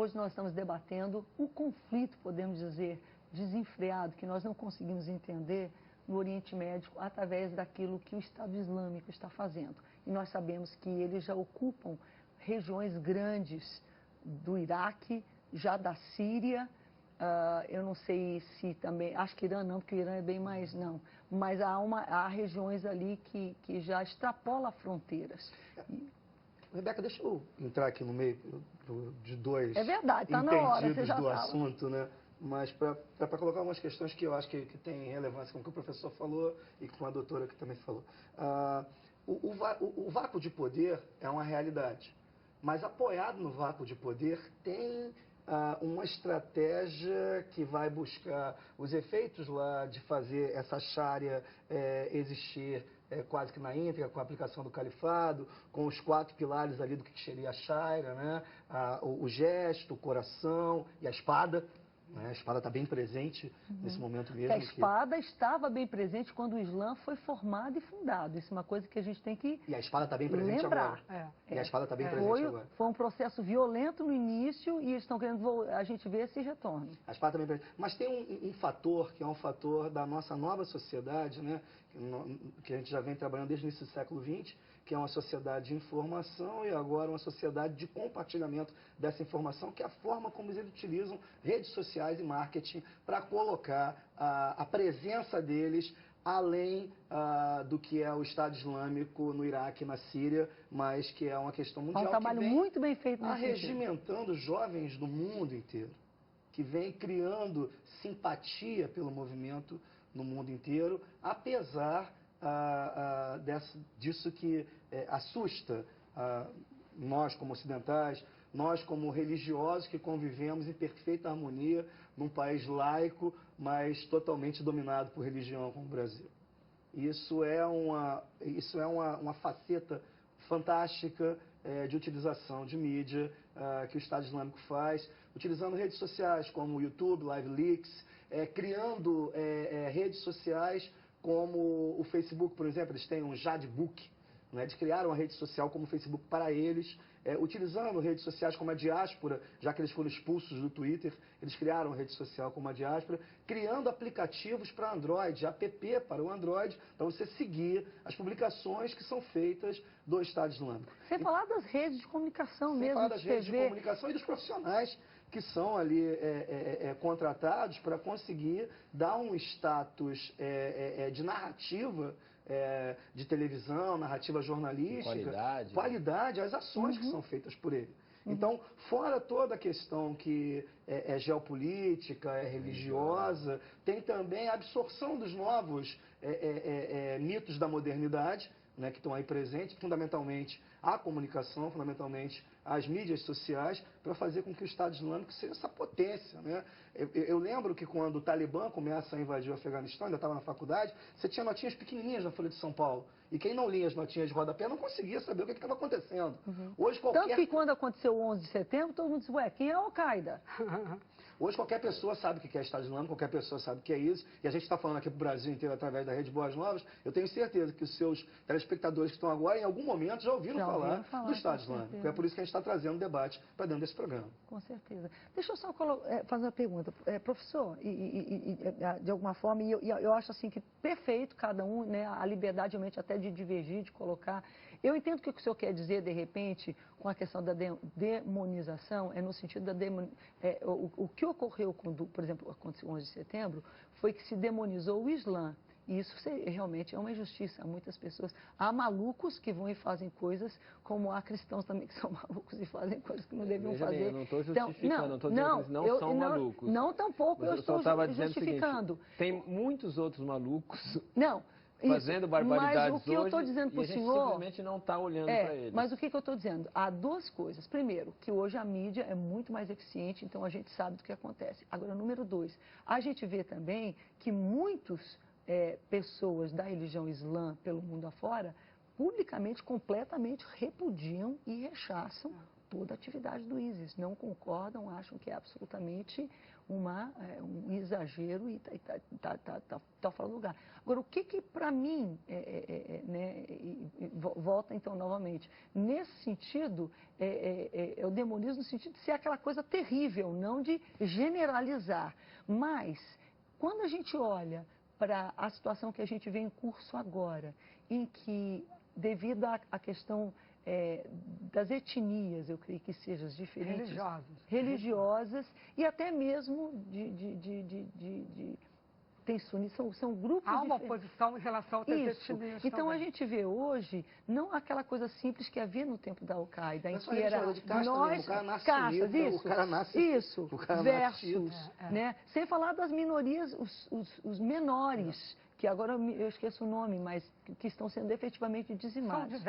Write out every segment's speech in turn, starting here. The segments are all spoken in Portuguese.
hoje nós estamos debatendo o conflito, podemos dizer, desenfreado, que nós não conseguimos entender no Oriente Médio através daquilo que o Estado Islâmico está fazendo. E nós sabemos que eles já ocupam regiões grandes do Iraque, já da Síria, eu não sei se também, acho que Irã não, porque o Irã é bem mais, não, mas há regiões ali que já extrapolam fronteiras. Rebeca, deixa eu entrar aqui no meio de dois é verdade, tá na hora, você já do tava. assunto, né? Mas para colocar algumas questões que eu acho que têm relevância com o que o professor falou e com a doutora que também falou. O vácuo de poder é uma realidade, mas apoiado no vácuo de poder tem uma estratégia que vai buscar os efeitos lá de fazer essa Sharia existir quase que na íntegra, com a aplicação do califado, com os 4 pilares ali do que seria a Sharia, né? O gesto, o coração e a espada. A espada está bem presente nesse momento mesmo. A espada estava bem presente quando o Islã foi formado e fundado. Isso é uma coisa que a gente tem que E a espada está bem presente lembrar. agora. E a espada está bem presente agora. Foi um processo violento no início e eles estão querendo a gente ver esse retorno. A espada também presente. Mas tem um fator que é um fator da nossa nova sociedade, né? Que a gente já vem trabalhando desde o início do século XX, que é uma sociedade de informação e agora uma sociedade de compartilhamento dessa informação, que é a forma como eles utilizam redes sociais e marketing para colocar a presença deles além do que é o Estado Islâmico no Iraque e na Síria, mas que é uma questão mundial. Um trabalho que vem muito bem feito arregimentando jovens do mundo inteiro, que vem criando simpatia pelo movimento no mundo inteiro, apesar disso que assusta nós como ocidentais, nós como religiosos que convivemos em perfeita harmonia num país laico, mas totalmente dominado por religião como o Brasil. Isso é uma faceta fantástica de utilização de mídia que o Estado Islâmico faz, utilizando redes sociais como o YouTube, LiveLeaks, criando redes sociais como o Facebook, por exemplo. Eles têm um Jadbook, né? Eles criaram uma rede social como o Facebook para eles, utilizando redes sociais como a diáspora, já que eles foram expulsos do Twitter, eles criaram uma rede social como a diáspora, criando aplicativos para Android, app para o Android, para você seguir as publicações que são feitas do Estado Islâmico. Sem falar das redes de comunicação mesmo, sem falar das redes de comunicação e dos profissionais que são ali contratados para conseguir dar um status de narrativa de televisão, narrativa jornalística, qualidade às ações que são feitas por ele. Então, fora toda a questão que é geopolítica, é religiosa, tem também a absorção dos novos mitos da modernidade, né, que estão aí presentes, fundamentalmente a comunicação, fundamentalmente as mídias sociais, para fazer com que o Estado Islâmico seja essa potência, né? Eu lembro que quando o Talibã começa a invadir o Afeganistão, ainda estava na faculdade, você tinha notinhas pequenininhas na Folha de São Paulo. E quem não lia as notinhas de rodapé não conseguia saber o que estava acontecendo. Hoje, Tanto que quando aconteceu o 11 de setembro, todo mundo disse, ué, quem é a Al-Qaeda? Hoje qualquer pessoa sabe o que é Estado Islâmico, qualquer pessoa sabe o que é isso, e a gente está falando aqui para o Brasil inteiro através da Rede Boas Novas. Eu tenho certeza que os seus telespectadores que estão agora, em algum momento, já ouviram falar do Estado Islâmico. É por isso que a gente está trazendo debate para dentro desse programa. Com certeza. Deixa eu só fazer uma pergunta. Professor, de alguma forma, eu acho assim que perfeito cada um, né, a liberdade realmente até de divergir, de colocar. Eu entendo que o que o senhor quer dizer, de repente, com a questão da demonização, é no sentido da o que ocorreu quando, por exemplo, aconteceu o 11 de setembro, foi que se demonizou o Islã. E isso realmente é uma injustiça. Há muitas pessoas, há malucos que vão e fazem coisas, como há cristãos também que são malucos e fazem coisas que não deviam fazer. Bem, eu não estou justificando, não estou dizendo que eles não são malucos. Não, tampouco eu estou justificando. Tem muitos outros malucos. Não. Fazendo barbaridades mas o que eu estou dizendo para o senhor, simplesmente não está olhando para eles. Mas o que eu estou dizendo? Há duas coisas. Primeiro, que hoje a mídia é muito mais eficiente, então a gente sabe do que acontece. Agora, número 2, a gente vê também que muitas pessoas da religião islã pelo mundo afora, publicamente, completamente repudiam e rechaçam toda a atividade do ISIS. Não concordam, acham que é absolutamente um exagero e está fora do lugar. Agora, o que para mim, né, volta então novamente, nesse sentido, o demonismo no sentido de ser aquela coisa terrível, não de generalizar. Mas, quando a gente olha para a situação que a gente vê em curso agora, em que, devido à questão das etnias, eu creio que sejam as diferentes... religiosas e até mesmo tem sunis, são grupos há uma oposição em relação às etnias então também. A gente vê hoje, não aquela coisa simples que havia no tempo da Al-Qaeda, em que era nós, caças, isso, o cara nasce, isso, o cara versus, né? Sem falar das minorias, os menores, que agora eu esqueço o nome, mas que estão sendo efetivamente dizimados.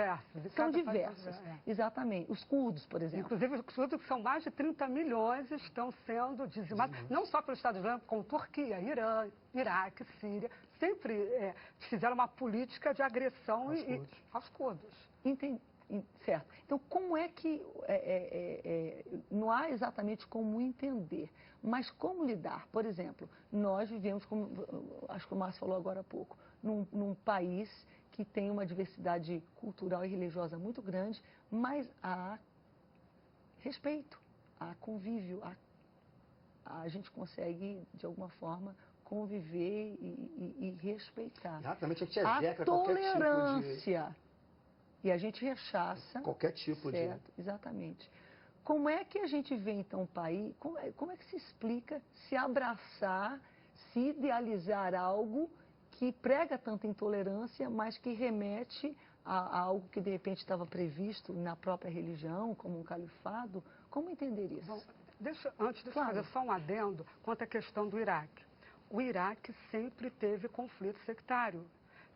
São diversos. Exatamente. Os curdos, por exemplo. Inclusive, os curdos, que são mais de 30 milhões, estão sendo dizimados, não só pelo Estado Islâmico, como Turquia, Irã, Iraque, Síria, sempre fizeram uma política de agressão aos curdos. Entendi. Certo. Então, como é que... não há exatamente como entender, mas como lidar? Por exemplo, nós vivemos, como acho que o Márcio falou agora há pouco, num país que tem uma diversidade cultural e religiosa muito grande, mas há respeito, há convívio, a gente consegue, de alguma forma, conviver e respeitar. Exatamente, a gente a tolerância. E a gente rechaça... Qualquer tipo certo, exatamente. Como é que a gente vê, então, o país... Como é que se explica se abraçar, se idealizar algo que prega tanta intolerância, mas que remete a algo que, de repente, estava previsto na própria religião, como um califado? Como entender isso? Bom, antes de fazer só um adendo quanto à questão do Iraque. O Iraque sempre teve conflito sectário.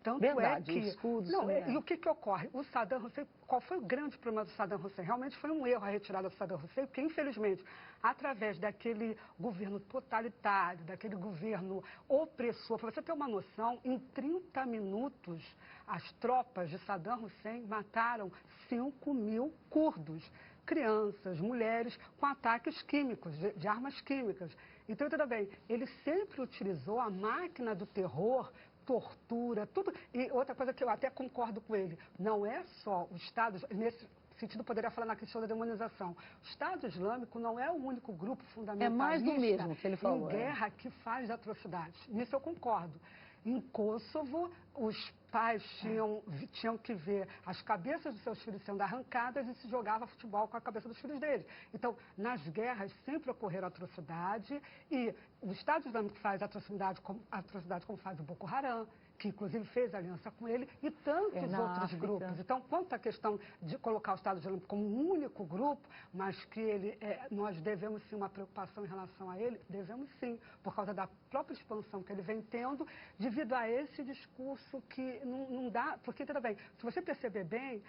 Tanto verdade, é que... os curdos... E o que ocorre? O Saddam Hussein, qual foi o grande problema do Saddam Hussein? Realmente foi um erro a retirada do Saddam Hussein, porque, infelizmente, através daquele governo totalitário, daquele governo opressor, para você ter uma noção, em 30 minutos, as tropas de Saddam Hussein mataram 5.000 curdos, crianças, mulheres, com ataques químicos, de armas químicas. Então, tudo bem, ele sempre utilizou a máquina do terror, tortura, tudo. E outra coisa que eu até concordo com ele, não é só o Estado, nesse sentido poderia falar na questão da demonização. O Estado Islâmico não é o único grupo fundamentalista mais do mesmo que ele falou, em guerra que faz atrocidades. Nisso eu concordo. Em Kosovo, os pais tinham que ver as cabeças dos seus filhos sendo arrancadas e se jogava futebol com a cabeça dos filhos deles. Então, nas guerras sempre ocorreram atrocidade e o Estado Islâmico faz atrocidade como faz o Boko Haram, que inclusive fez aliança com ele, e tantos outros grupos. Então, quanto à questão de colocar o Estado Islâmico como um único grupo, mas que nós devemos sim uma preocupação em relação a ele, devemos sim, por causa da própria expansão que ele vem tendo, devido a esse discurso que não dá, porque, tudo bem, se você perceber bem,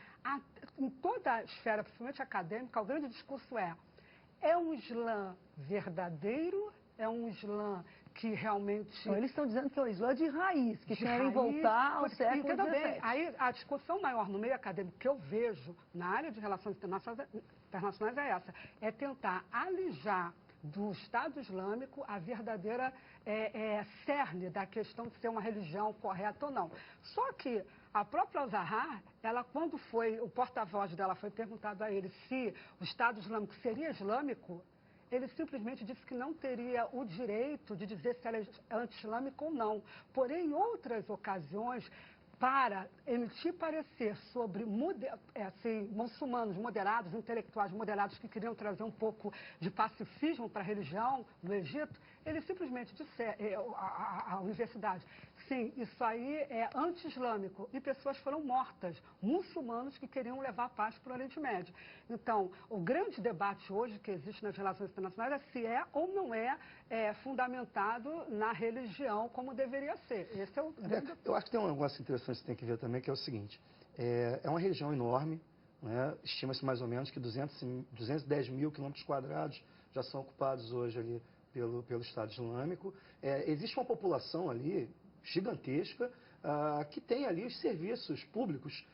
em toda a esfera, principalmente acadêmica, o grande discurso é um Islã verdadeiro, é um Islã que realmente... Então, eles estão dizendo que é o Islã de raiz, que querem voltar ao século XVII. Aí a discussão maior no meio acadêmico que eu vejo na área de relações internacionais é essa, é tentar alijar do Estado Islâmico a verdadeira cerne da questão de ser uma religião correta ou não. Só que a própria Al-Zahar, ela quando o porta-voz dela foi perguntado a ele se o Estado Islâmico seria islâmico, ele simplesmente disse que não teria o direito de dizer se ela é anti-islâmica ou não. Porém, em outras ocasiões, para emitir parecer sobre muçulmanos moderados, intelectuais moderados que queriam trazer um pouco de pacifismo para a religião no Egito, ele simplesmente disse à universidade, sim, isso aí é anti-islâmico. E pessoas foram mortas, muçulmanos que queriam levar a paz para o Oriente Médio. Então, o grande debate hoje que existe nas relações internacionais é se é ou não é fundamentado na religião como deveria ser. Esse é o grande... Eu acho que tem um negócio interessante que você tem que ver também, que é o seguinte, é uma região enorme, né? Estima-se mais ou menos que 210 mil quilômetros quadrados já são ocupados hoje ali pelo Estado Islâmico. Existe uma população ali gigantesca que tem ali os serviços públicos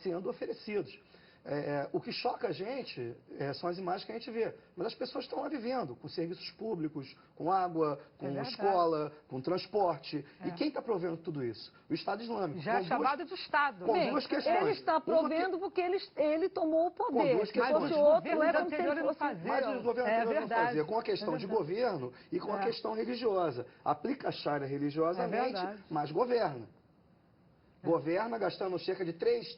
sendo oferecidos. o que choca a gente são as imagens que a gente vê. Mas as pessoas estão lá vivendo, com serviços públicos, com água, com escola, com transporte. E quem está provendo tudo isso? O Estado Islâmico. Já é chamado de Estado. Com duas questões. Ele está provendo porque ele tomou o poder. Com duas questões. Mas o outro é como se ele fosse... Mas os governos anteriores não faziam, com a questão de governo e com a questão religiosa. Aplica a Sharia religiosamente, mas governa. Governa gastando cerca de 3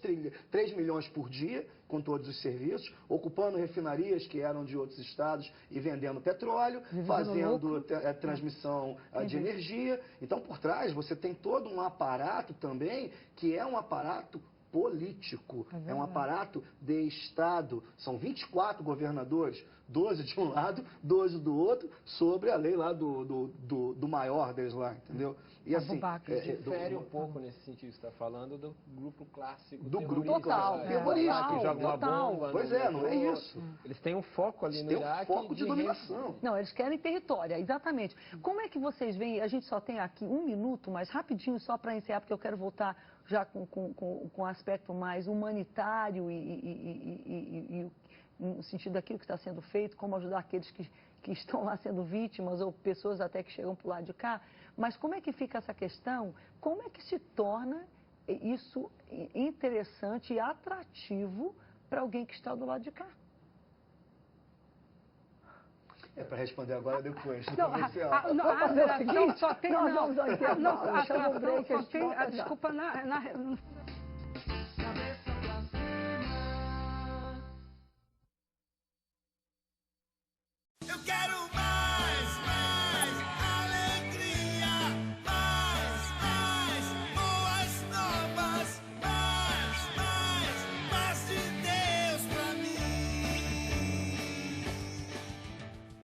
milhões por dia com todos os serviços, ocupando refinarias que eram de outros estados e vendendo petróleo, fazendo transmissão de energia. Então, por trás, você tem todo um aparato também, que é um aparato político, é um aparato de Estado. São 24 governadores, 12 de um lado, 12 do outro, sobre a lei lá do maior deles lá, entendeu? E assim, difere um pouco nesse sentido que você está falando do grupo clássico. Do grupo clássico terrorista. Que joga uma bomba. Pois é, não é isso. Eles têm um foco ali no Iraque. Tem um foco de dominação. Não, eles querem território, exatamente. Como é que vocês veem, a gente só tem aqui 1 minuto, mas rapidinho só para encerrar, porque eu quero voltar já com um aspecto mais humanitário e no sentido daquilo que está sendo feito, como ajudar aqueles que estão lá sendo vítimas ou pessoas até que chegam para o lado de cá. Mas como é que fica essa questão? Como é que se torna isso interessante e atrativo para alguém que está do lado de cá? É para responder agora ou depois? Só tem... Desculpa, eu quero mais.